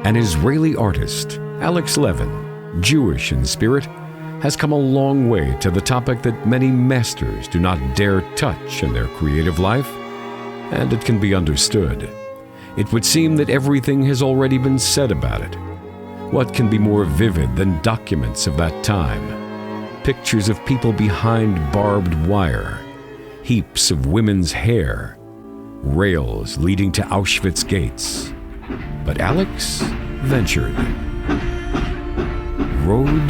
An Israeli artist, Alex Levin, Jewish in spirit, has come a long way to the topic that many masters do not dare touch in their creative life, and it can be understood. It would seem that everything has already been said about it. What can be more vivid than documents of that time? Pictures of people behind barbed wire, heaps of women's hair, rails leading to Auschwitz gates. But Alex ventured. Road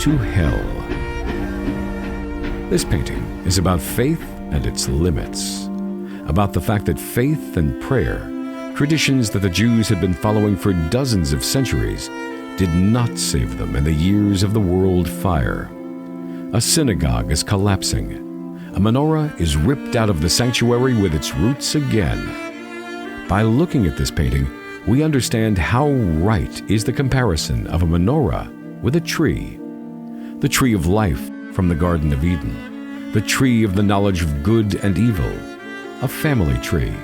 to Hell. This painting is about faith and its limits, about the fact that faith and prayer, traditions that the Jews had been following for dozens of centuries, did not save them in the years of the world fire. A synagogue is collapsing. A menorah is ripped out of the sanctuary with its roots again. By looking at this painting, we understand how right is the comparison of a menorah with a tree. The tree of life from the Garden of Eden. The tree of the knowledge of good and evil. A family tree.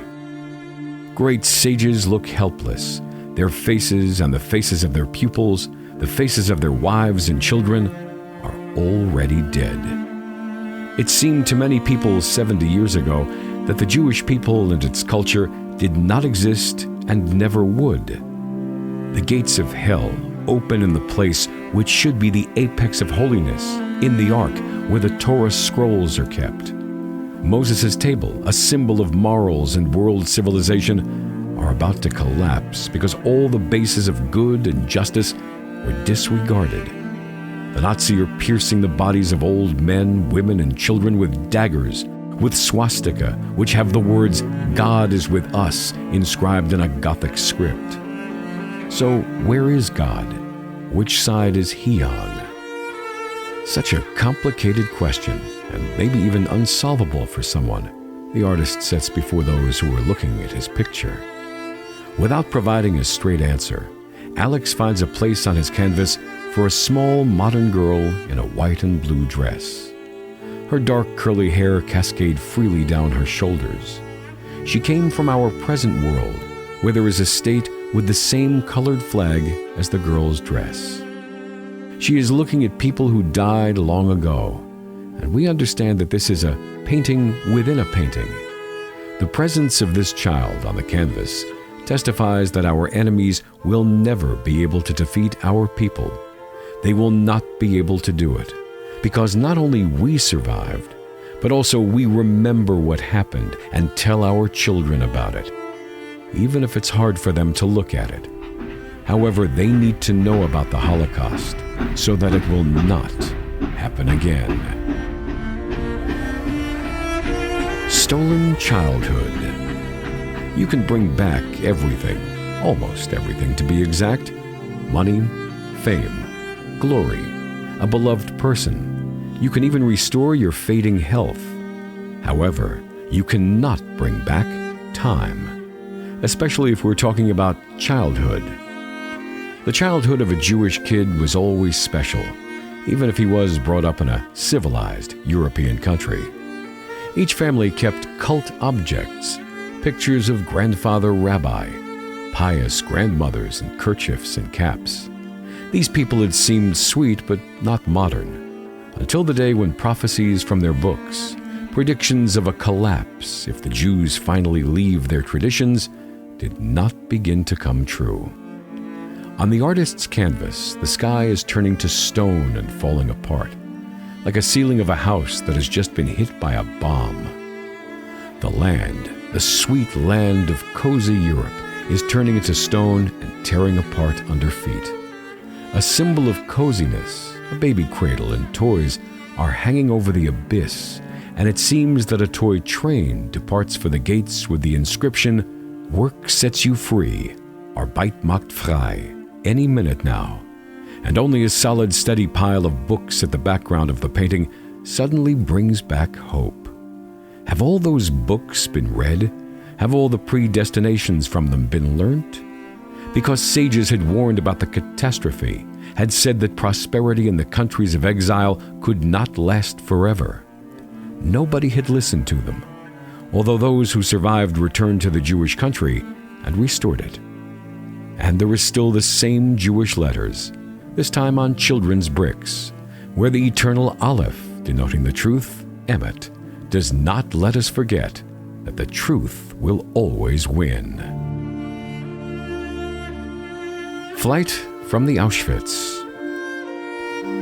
Great sages look helpless. Their faces and the faces of their pupils, the faces of their wives and children, are already dead. It seemed to many people 70 years ago that the Jewish people and its culture did not exist and never would. The gates of hell open in the place which should be the apex of holiness, in the ark where the Torah scrolls are kept. Moses' table, a symbol of morals and world civilization, are about to collapse because all the bases of good and justice were disregarded. The Nazi are piercing the bodies of old men, women, and children with daggers, with swastika, which have the words, "God is with us," inscribed in a Gothic script. So where is God? Which side is He on? Such a complicated question, and maybe even unsolvable for someone, the artist sets before those who are looking at his picture. Without providing a straight answer, Alex finds a place on his canvas for a small modern girl in a white and blue dress. Her dark curly hair cascades freely down her shoulders. She came from our present world, where there is a state with the same colored flag as the girl's dress. She is looking at people who died long ago, and we understand that this is a painting within a painting. The presence of this child on the canvas testifies that our enemies will never be able to defeat our people. They will not be able to do it, because not only we survived, but also we remember what happened and tell our children about it, even if it's hard for them to look at it. However, they need to know about the Holocaust so that it will not happen again. Stolen childhood. You can bring back everything, almost everything to be exact: money, fame, glory, a beloved person. You can even restore your fading health. However, you cannot bring back time, especially if we're talking about childhood. The childhood of a Jewish kid was always special, even if he was brought up in a civilized European country. Each family kept cult objects, pictures of grandfather rabbi, pious grandmothers in kerchiefs and caps. These people had seemed sweet but not modern, until the day when prophecies from their books, predictions of a collapse if the Jews finally leave their traditions, did not begin to come true. On the artist's canvas, the sky is turning to stone and falling apart, like a ceiling of a house that has just been hit by a bomb. The land, the sweet land of cozy Europe, is turning into stone and tearing apart under feet. A symbol of coziness, a baby cradle and toys are hanging over the abyss, and it seems that a toy train departs for the gates with the inscription, "Work sets you free," Arbeit macht frei, any minute now. And only a solid, steady pile of books at the background of the painting suddenly brings back hope. Have all those books been read? Have all the predestinations from them been learnt? Because sages had warned about the catastrophe, had said that prosperity in the countries of exile could not last forever. Nobody had listened to them, although those who survived returned to the Jewish country and restored it. And there is still the same Jewish letters, this time on children's bricks, where the eternal Aleph, denoting the truth, Emet, does not let us forget that the truth will always win. Flight from the Auschwitz.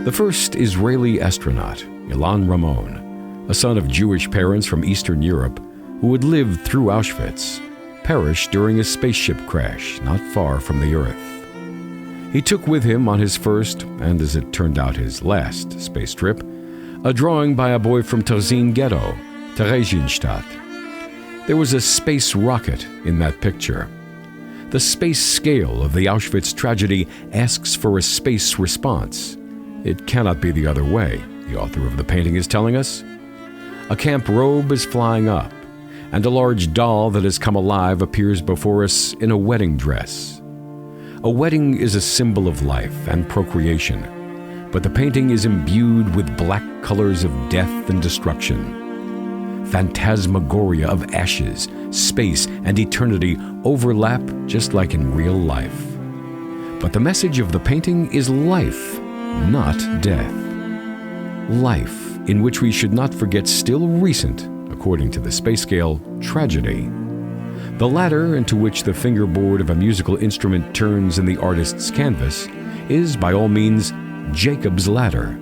The first Israeli astronaut, Ilan Ramon, a son of Jewish parents from Eastern Europe who had lived through Auschwitz, perished during a spaceship crash not far from the Earth. He took with him on his first, and as it turned out his last, space trip, a drawing by a boy from Terezin Ghetto, Theresienstadt. There was a space rocket in that picture. The space scale of the Auschwitz tragedy asks for a space response. It cannot be the other way, the author of the painting is telling us. A camp robe is flying up, and a large doll that has come alive appears before us in a wedding dress. A wedding is a symbol of life and procreation, but the painting is imbued with black colors of death and destruction. Phantasmagoria of ashes, space, and eternity overlap just like in real life. But the message of the painting is life, not death. Life, in which we should not forget still recent, according to the space scale, tragedy. The ladder into which the fingerboard of a musical instrument turns in the artist's canvas is, by all means, Jacob's ladder.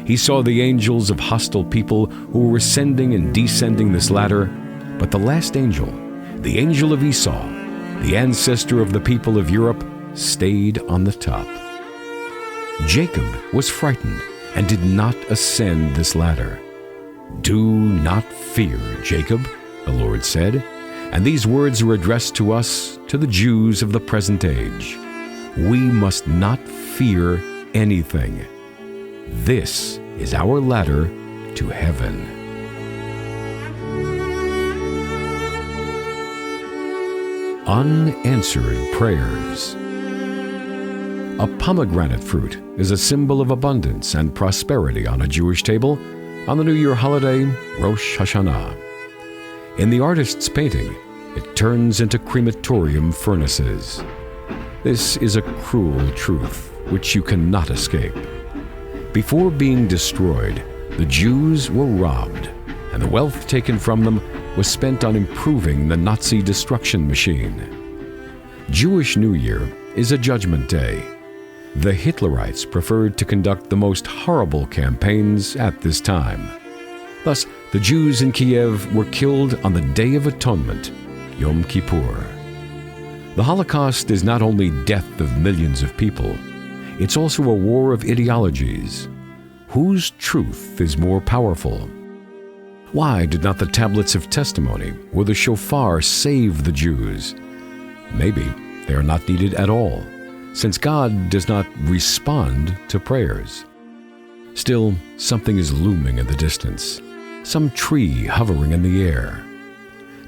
He saw the angels of hostile people who were ascending and descending this ladder, but the last angel, the angel of Esau, the ancestor of the people of Europe, stayed on the top. Jacob was frightened and did not ascend this ladder. "Do not fear, Jacob," the Lord said, and these words are addressed to us, to the Jews of the present age. We must not fear anything. This is our ladder to heaven. Unanswered prayers. A pomegranate fruit is a symbol of abundance and prosperity on a Jewish table on the New Year holiday, Rosh Hashanah. In the artist's painting, it turns into crematorium furnaces. This is a cruel truth which you cannot escape. Before being destroyed, the Jews were robbed, and the wealth taken from them was spent on improving the Nazi destruction machine. Jewish New Year is a judgment day. The Hitlerites preferred to conduct the most horrible campaigns at this time. Thus, the Jews in Kiev were killed on the Day of Atonement, Yom Kippur. The Holocaust is not only death of millions of people, it's also a war of ideologies. Whose truth is more powerful? Why did not the tablets of testimony or the shofar save the Jews? Maybe they are not needed at all, since God does not respond to prayers. Still, something is looming in the distance, some tree hovering in the air.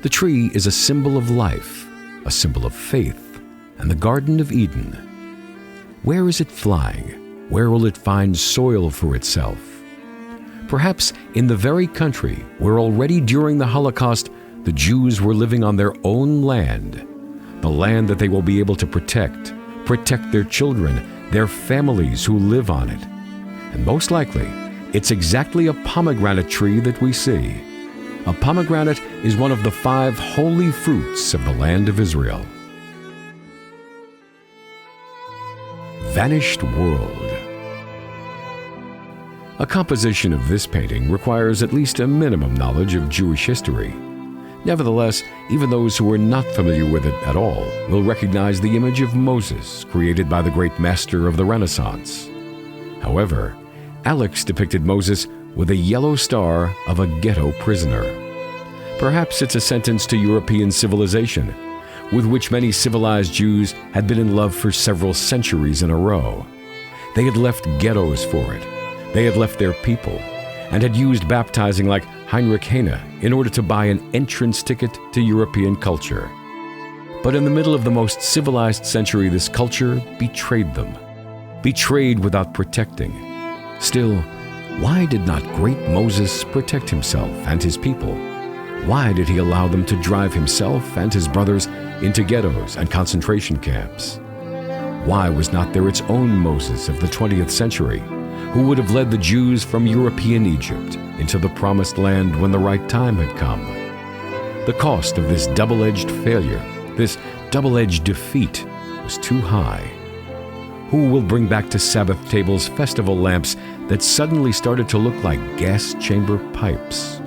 The tree is a symbol of life, a symbol of faith, and the Garden of Eden. Where is it flying? Where will it find soil for itself? Perhaps in the very country where already during the Holocaust the Jews were living on their own land, the land that they will be able to protect their children, their families who live on it. And most likely, it's exactly a pomegranate tree that we see. A pomegranate is one of the 5 holy fruits of the land of Israel. Vanished World. A composition of this painting requires at least a minimum knowledge of Jewish history. Nevertheless, even those who are not familiar with it at all will recognize the image of Moses created by the great master of the Renaissance. However, Alex depicted Moses with a yellow star of a ghetto prisoner. Perhaps it's a sentence to European civilization, with which many civilized Jews had been in love for several centuries in a row. They had left ghettos for it. They had left their people, and had used baptizing like Heinrich Heine in order to buy an entrance ticket to European culture. But in the middle of the most civilized century, this culture betrayed them. Betrayed without protecting. Still, why did not great Moses protect himself and his people? Why did he allow them to drive himself and his brothers into ghettos and concentration camps? Why was not there its own Moses of the 20th century, who would have led the Jews from European Egypt into the Promised Land when the right time had come? The cost of this double-edged failure, this double-edged defeat, was too high. Who will bring back to Sabbath tables festival lamps that suddenly started to look like gas chamber pipes?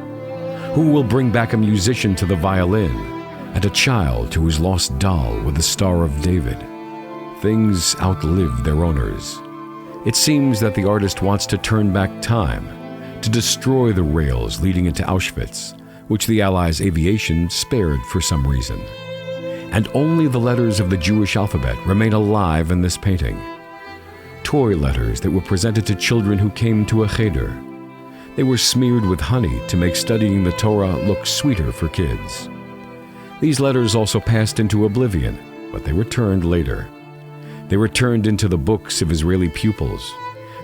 Who will bring back a musician to the violin and a child to his lost doll with the Star of David? Things outlive their owners. It seems that the artist wants to turn back time, to destroy the rails leading into Auschwitz, which the Allies' aviation spared for some reason. And only the letters of the Jewish alphabet remain alive in this painting. Toy letters that were presented to children who came to a cheder. They were smeared with honey to make studying the Torah look sweeter for kids. These letters also passed into oblivion, but they returned later. They returned into the books of Israeli pupils.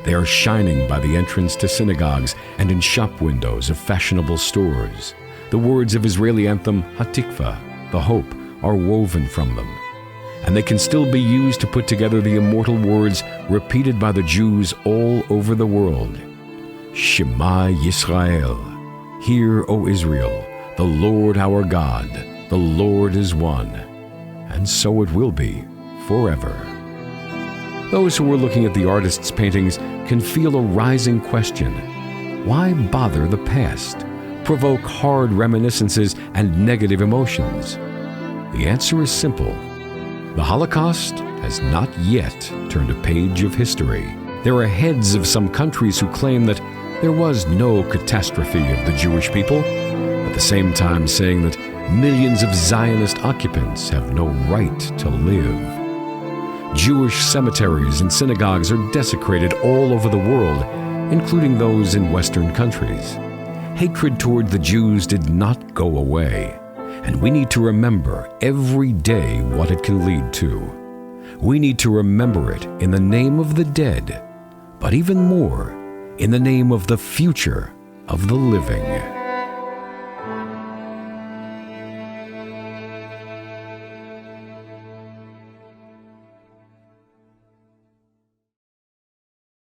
They are shining by the entrance to synagogues and in shop windows of fashionable stores. The words of Israeli anthem Hatikva, the hope, are woven from them. And they can still be used to put together the immortal words repeated by the Jews all over the world. Shema Yisrael, hear, O Israel, the Lord our God, the Lord is one. And so it will be forever. Those who are looking at the artist's paintings can feel a rising question. Why bother the past, provoke hard reminiscences and negative emotions? The answer is simple. The Holocaust has not yet turned a page of history. There are heads of some countries who claim that there was no catastrophe of the Jewish people, at the same time saying that millions of Zionist occupants have no right to live. Jewish cemeteries and synagogues are desecrated all over the world, including those in Western countries. Hatred toward the Jews did not go away, and we need to remember every day what it can lead to. We need to remember it in the name of the dead, but even more, in the name of the future of the living.